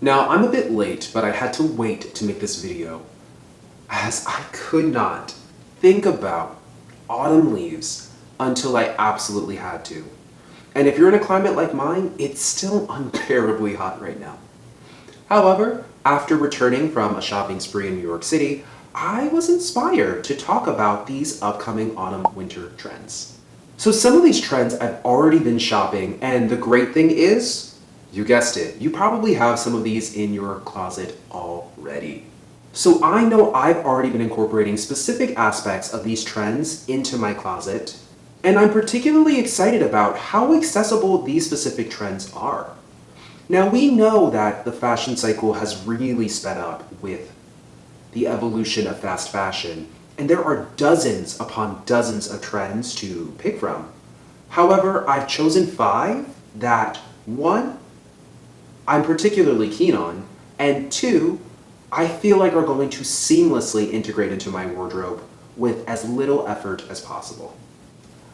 Now, I'm a bit late, but I had to wait to make this video, as I could not think about autumn leaves until I absolutely had to. And if you're in a climate like mine, it's still unbearably hot right now. However, after returning from a shopping spree in New York City, I was inspired to talk about these upcoming autumn-winter trends. So some of these trends I've already been shopping, and the great thing is, you guessed it, you probably have some of these in your closet already. So I know I've already been incorporating specific aspects of these trends into my closet, and I'm particularly excited about how accessible these specific trends are. Now we know that the fashion cycle has really sped up with the evolution of fast fashion, and there are dozens upon dozens of trends to pick from. However, I've chosen 5 that, 1, I'm particularly keen on, and 2, I feel like are going to seamlessly integrate into my wardrobe with as little effort as possible.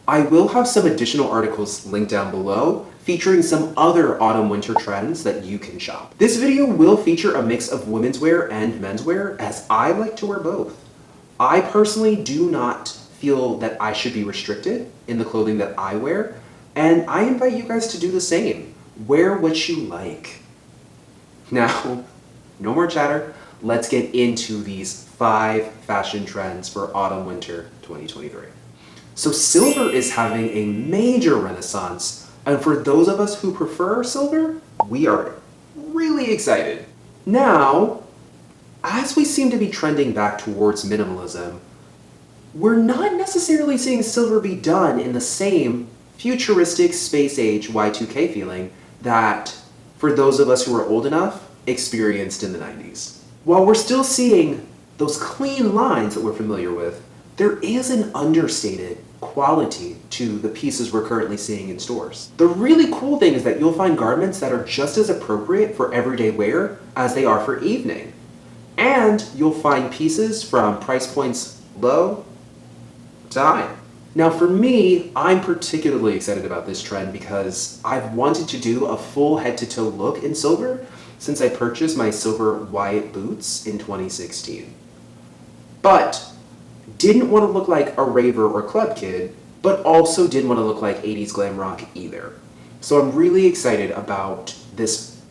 I will have some additional articles linked down below featuring some other autumn-winter trends that you can shop. This video will feature a mix of women's wear and menswear, as I like to wear both. I personally do not feel that I should be restricted in the clothing that I wear, and I invite you guys to do the same. Wear what you like. Now, no more chatter. Let's get into these 5 fashion trends for autumn-winter 2023. So silver is having a major renaissance, and for those of us who prefer silver, we are really excited. Now, as we seem to be trending back towards minimalism, we're not necessarily seeing silver be done in the same futuristic space-age Y2K feeling that, for those of us who are old enough, experienced in the 90s. While we're still seeing those clean lines that we're familiar with, there is an understated quality to the pieces we're currently seeing in stores. The really cool thing is that you'll find garments that are just as appropriate for everyday wear as they are for evening. And you'll find pieces from price points low to high. Now for me, I'm particularly excited about this trend because I've wanted to do a full head-to-toe look in silver since I purchased my silver Wyatt boots in 2016. But didn't want to look like a raver or club kid, but also didn't want to look like 80s glam rock either. So I'm really excited about this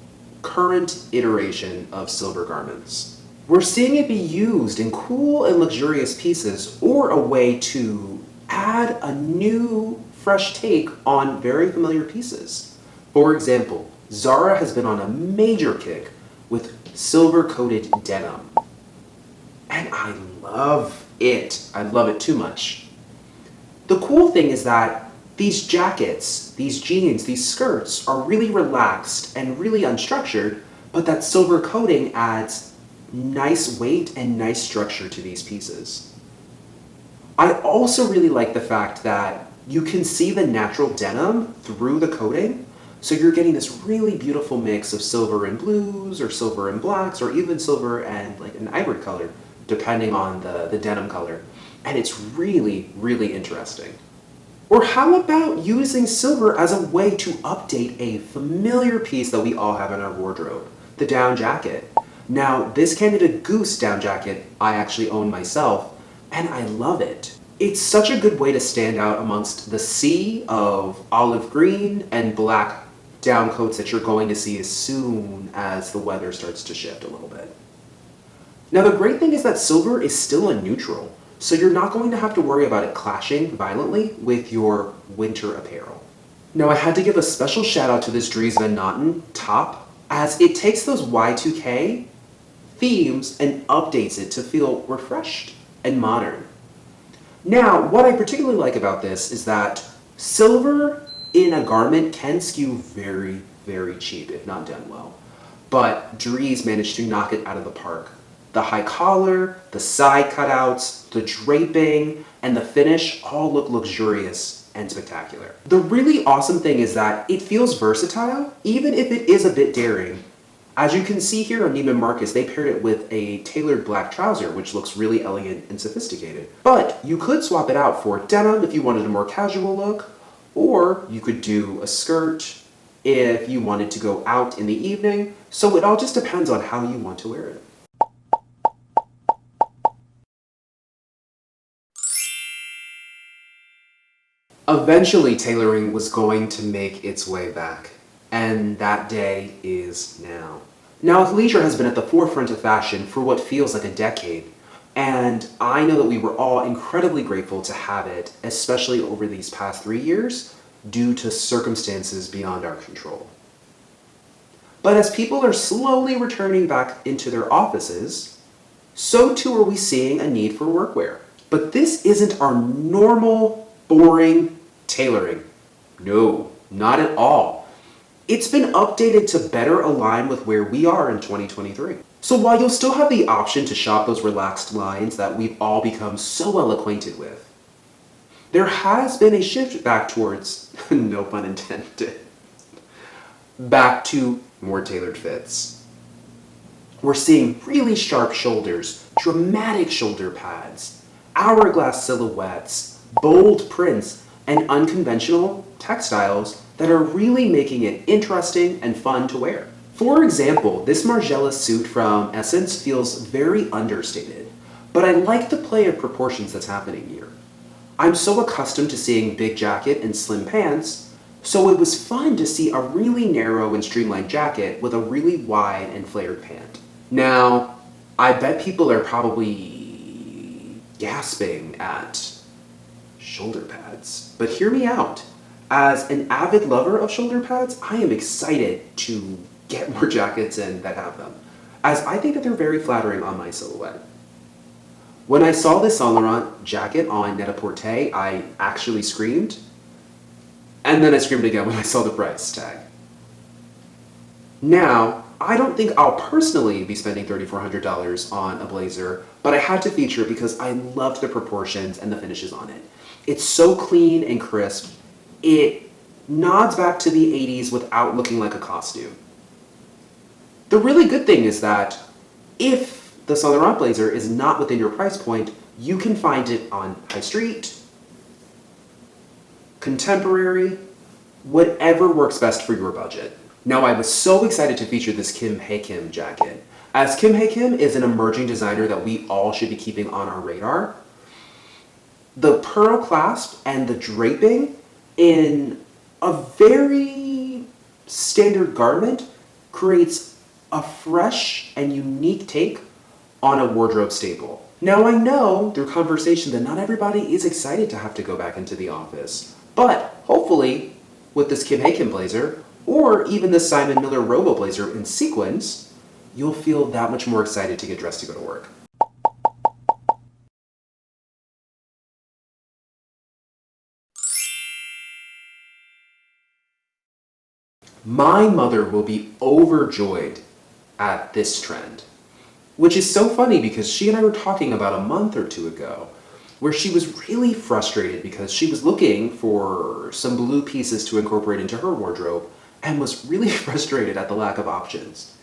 current iteration of silver garments. We're seeing it be used in cool and luxurious pieces, or a way to add a new, fresh take on very familiar pieces. For example, Zara has been on a major kick with silver-coated denim. And I love it. I love it too much. The cool thing is that these jackets, these jeans, these skirts are really relaxed and really unstructured, but that silver coating adds nice weight and nice structure to these pieces. I also really like the fact that you can see the natural denim through the coating, so you're getting this really beautiful mix of silver and blues, or silver and blacks, or even silver and like an ivory color, depending on the denim color. And it's really, really interesting. Or how about using silver as a way to update a familiar piece that we all have in our wardrobe, the down jacket. Now, this Canada Goose down jacket I actually own myself, and I love it. It's such a good way to stand out amongst the sea of olive green and black down coats that you're going to see as soon as the weather starts to shift a little bit. Now the great thing is that silver is still a neutral, so you're not going to have to worry about it clashing violently with your winter apparel. Now I had to give a special shout out to this Dries Van Noten top, as it takes those Y2K themes and updates it to feel refreshed and modern. Now, what I particularly like about this is that silver in a garment can skew very, very cheap if not done well. But Dries managed to knock it out of the park. The high collar, the side cutouts, the draping, and the finish all look luxurious and spectacular. The really awesome thing is that it feels versatile, even if it is a bit daring. As you can see here on Neiman Marcus, they paired it with a tailored black trouser, which looks really elegant and sophisticated. But you could swap it out for denim if you wanted a more casual look, or you could do a skirt if you wanted to go out in the evening, so it all just depends on how you want to wear it. Eventually, tailoring was going to make its way back, and that day is now. Now, athleisure has been at the forefront of fashion for what feels like a decade, and I know that we were all incredibly grateful to have it, especially over these past 3 years, due to circumstances beyond our control. But as people are slowly returning back into their offices, so too are we seeing a need for workwear. But this isn't our normal, boring tailoring. No, not at all. It's been updated to better align with where we are in 2023. So while you'll still have the option to shop those relaxed lines that we've all become so well acquainted with, there has been a shift back towards, no pun intended, back to more tailored fits. We're seeing really sharp shoulders, dramatic shoulder pads, hourglass silhouettes, bold prints, and unconventional textiles that are really making it interesting and fun to wear. For example, this Margiela suit from SSENSE feels very understated, but I like the play of proportions that's happening here. I'm so accustomed to seeing big jacket and slim pants, so it was fun to see a really narrow and streamlined jacket with a really wide and flared pant. Now, I bet people are probably gasping at shoulder pads, but hear me out. As an avid lover of shoulder pads, I am excited to get more jackets in that have them, as I think that they're very flattering on my silhouette. When I saw this Saint Laurent jacket on Net-a-Porter, I actually screamed, and then I screamed again when I saw the price tag. Now, I don't think I'll personally be spending $3,400 on a blazer, but I had to feature it because I loved the proportions and the finishes on it. It's so clean and crisp, it nods back to the 80s without looking like a costume. The really good thing is that if the Saint Laurent blazer is not within your price point, you can find it on high street, contemporary, whatever works best for your budget. Now, I was so excited to feature this Kim Hae Kim jacket, as Kim Hae Kim is an emerging designer that we all should be keeping on our radar. The pearl clasp and the draping in a very standard garment creates a fresh and unique take on a wardrobe staple. Now, I know through conversation that not everybody is excited to have to go back into the office, but hopefully with this Kim Hae Kim blazer, or even the Simon Miller Robo blazer in sequins, you'll feel that much more excited to get dressed to go to work. My mother will be overjoyed at this trend, which is so funny because she and I were talking about a month or two ago where she was really frustrated because she was looking for some blue pieces to incorporate into her wardrobe and was really frustrated at the lack of options.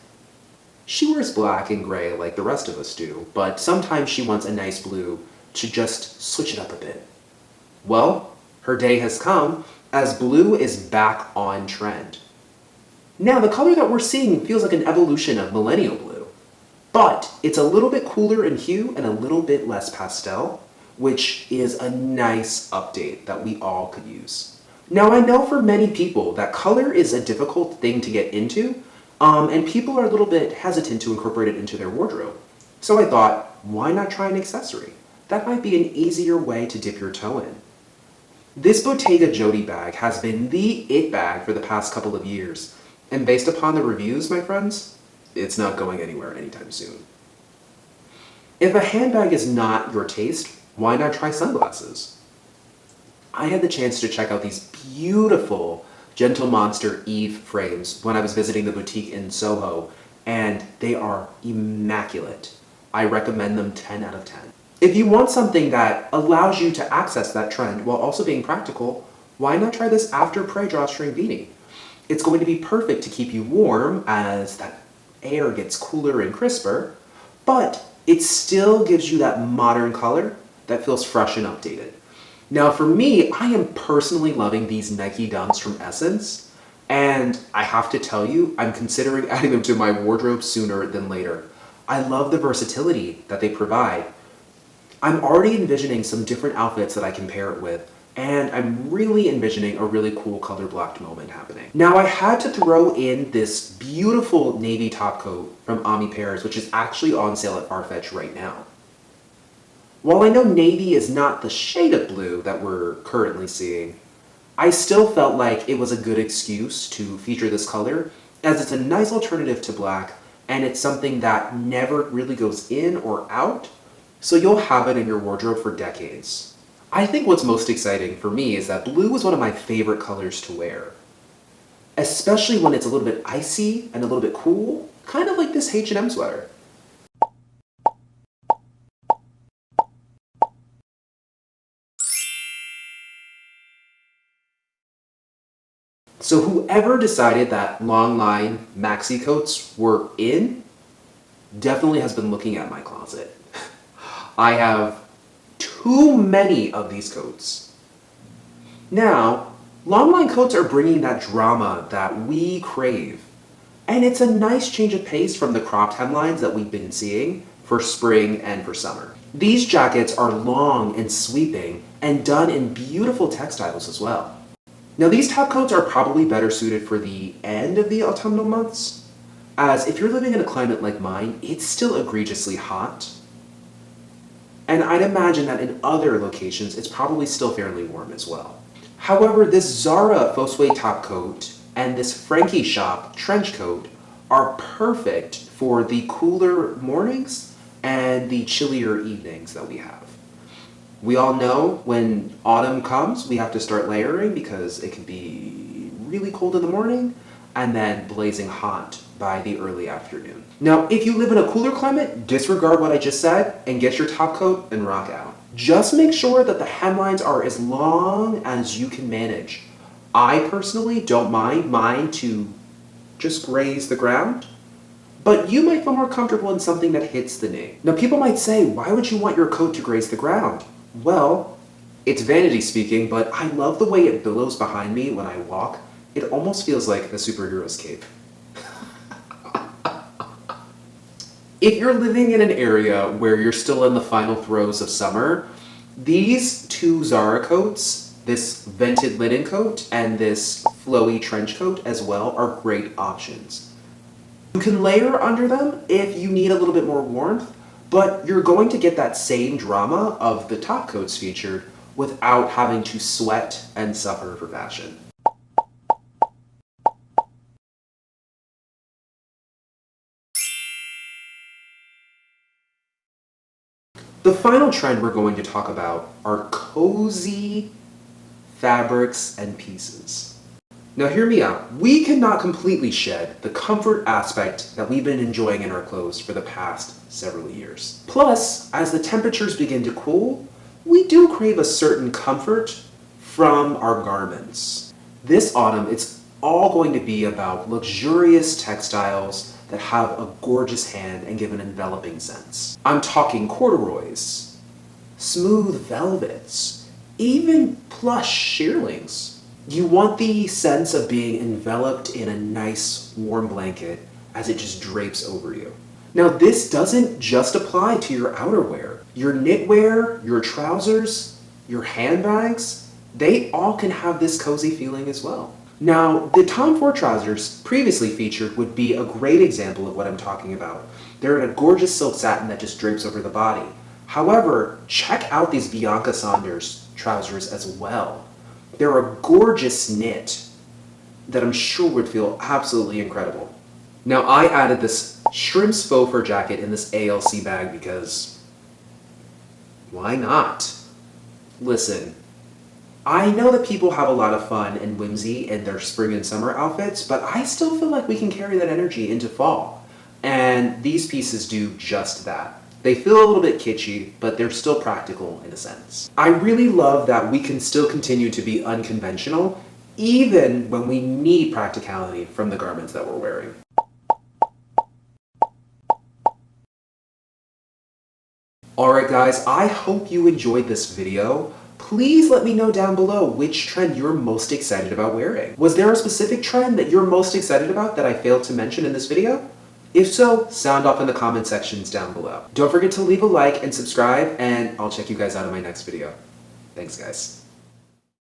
She wears black and gray like the rest of us do, but sometimes she wants a nice blue to just switch it up a bit. Well, her day has come as blue is back on trend. Now, the color that we're seeing feels like an evolution of millennial blue, but it's a little bit cooler in hue and a little bit less pastel, which is a nice update that we all could use. Now, I know for many people that color is a difficult thing to get into, and people are a little bit hesitant to incorporate it into their wardrobe. So I thought, why not try an accessory? That might be an easier way to dip your toe in. This Bottega Jody bag has been the it bag for the past couple of years, and based upon the reviews, my friends, it's not going anywhere anytime soon. If a handbag is not your taste, why not try sunglasses? I had the chance to check out these beautiful Gentle Monster Eve frames when I was visiting the boutique in Soho, and they are immaculate. I recommend them 10 out of 10. If you want something that allows you to access that trend while also being practical, why not try this After Prey drawstring beanie? It's going to be perfect to keep you warm as that air gets cooler and crisper, but it still gives you that modern color that feels fresh and updated. Now for me, I am personally loving these Nike Dunks from SSENSE. And I have to tell you, I'm considering adding them to my wardrobe sooner than later. I love the versatility that they provide. I'm already envisioning some different outfits that I can pair it with, and I'm really envisioning a really cool color blocked moment happening. Now I had to throw in this beautiful navy top coat from Ami Pairs, which is actually on sale at Farfetch right now. While I know navy is not the shade of blue that we're currently seeing, I still felt like it was a good excuse to feature this color, as it's a nice alternative to black, and it's something that never really goes in or out, so you'll have it in your wardrobe for decades. I think what's most exciting for me is that blue is one of my favorite colors to wear, especially when it's a little bit icy and a little bit cool, kind of like this H&M sweater. So whoever decided that long line maxi coats were in definitely has been looking at my closet. I have too many of these coats. Now, long line coats are bringing that drama that we crave. And it's a nice change of pace from the cropped hemlines that we've been seeing for spring and for summer. These jackets are long and sweeping and done in beautiful textiles as well. Now these top coats are probably better suited for the end of the autumnal months, as if you're living in a climate like mine, it's still egregiously hot. And I'd imagine that in other locations, it's probably still fairly warm as well. However, this Zara faux suede top coat and this Frankie Shop trench coat are perfect for the cooler mornings and the chillier evenings that we have. We all know when autumn comes, we have to start layering because it can be really cold in the morning and then blazing hot by the early afternoon. Now, if you live in a cooler climate, disregard what I just said and get your top coat and rock out. Just make sure that the hemlines are as long as you can manage. I personally don't mind mine to just graze the ground, but you might feel more comfortable in something that hits the knee. Now, people might say, why would you want your coat to graze the ground? Well, it's vanity speaking, but I love the way it billows behind me when I walk. It almost feels like a superhero's cape. If you're living in an area where you're still in the final throes of summer, these two Zara coats, this vented linen coat and this flowy trench coat as well, are great options. You can layer under them if you need a little bit more warmth, but you're going to get that same drama of the top coats featured without having to sweat and suffer for fashion. The final trend we're going to talk about are cozy fabrics and pieces. Now hear me out. We cannot completely shed the comfort aspect that we've been enjoying in our clothes for the past several years. Plus, as the temperatures begin to cool, we do crave a certain comfort from our garments. This autumn, it's all going to be about luxurious textiles that have a gorgeous hand and give an enveloping sense. I'm talking corduroys, smooth velvets, even plush shearlings. You want the sense of being enveloped in a nice warm blanket as it just drapes over you. Now this doesn't just apply to your outerwear. Your knitwear, your trousers, your handbags, they all can have this cozy feeling as well. Now, the Tom Ford trousers previously featured would be a great example of what I'm talking about. They're in a gorgeous silk satin that just drapes over the body. However, check out these Bianca Saunders trousers as well. They're a gorgeous knit that I'm sure would feel absolutely incredible. Now, I added this Shrimps faux fur jacket in this ALC bag because why not? Listen, I know that people have a lot of fun and whimsy in their spring and summer outfits, but I still feel like we can carry that energy into fall. And these pieces do just that. They feel a little bit kitschy, but they're still practical in a sense. I really love that we can still continue to be unconventional, even when we need practicality from the garments that we're wearing. Alright guys, I hope you enjoyed this video. Please let me know down below which trend you're most excited about wearing. Was there a specific trend that you're most excited about that I failed to mention in this video? If so, sound off in the comment sections down below. Don't forget to leave a like and subscribe, and I'll check you guys out in my next video. Thanks, guys.